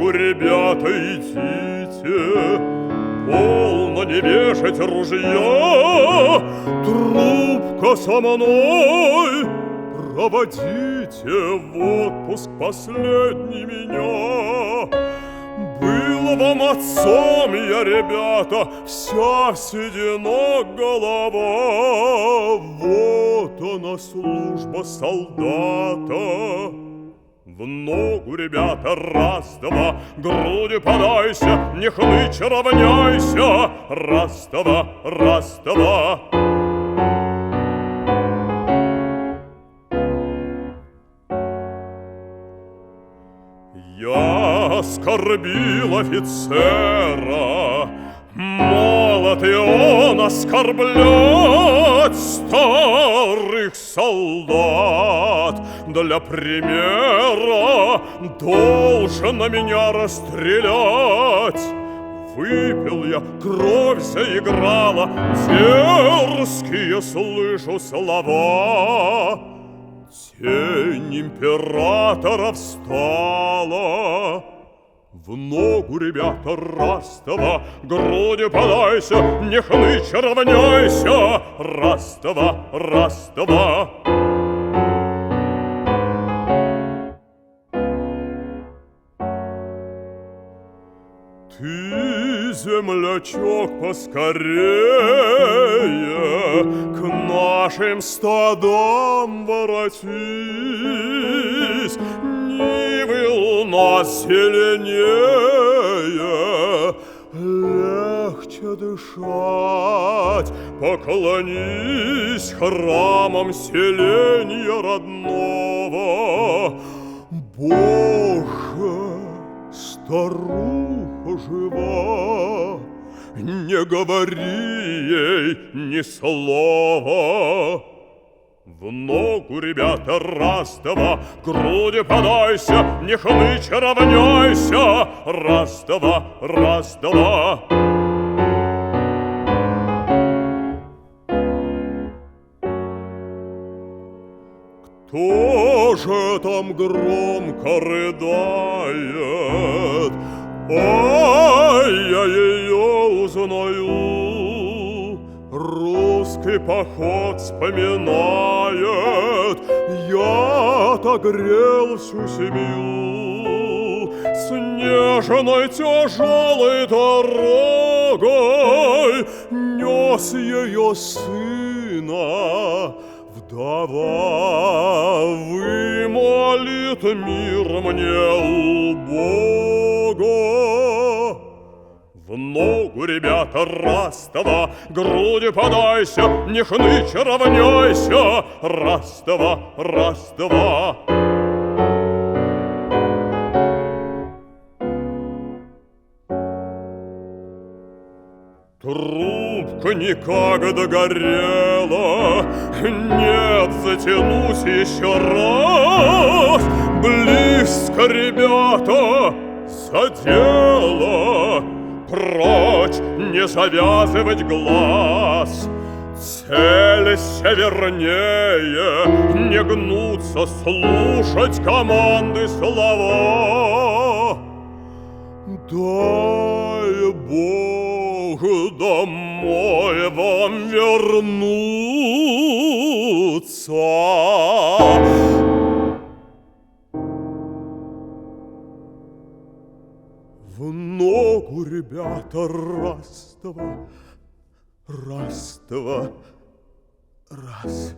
ногу, ребята, идите, полно не вешать ружья, трубка со мной, проводите в отпуск последний меня. Был вам отцом я, ребята, вся седина голова, вот она служба солдата. В ногу, ребята, раз-два, грудью подайся, не хнычь, равняйся, раз-два, раз-два. Я оскорбил офицера, молод и он оскорблять старых солдат. Для примера должен на меня расстрелять. Выпил я, кровь заиграла, дерзкие слышу слова. Тень императора встала. В ногу, ребята, раз-два, грудью подайся, не хнычь, равняйся, раз-два, раз-два. Ты, землячок, поскорее к нашим стадам воротись. Нивы у нас зеленее, легче дышать. Поклонись храмам селения родного. Боже, старуха жива, не говори ей ни слова. В ногу, ребята, раз-два, грудью подайся, не хнычь, равняйся, раз-два, раз-два. Кто же там громко рыдает? Ай, я ее узнаю. Русский поход вспоминает. Я-то грел всю семью снежной тяжелой дорогой, нес ее сына. Вдова вымолит мир мне у Бога. В ногу, ребята, раз-два, грудью подайся, не хнычь, равняйся, раз-два, раз-два. Трубка никак догорела, нет, затянусь еще раз. Близко, ребята, за дело, прочь не завязывать глаз. Целься вернее, не гнуться, слушать команды слова. Дай Бог домой вам вернуться. В ногу, ребята, раз-два, раз-два, раз.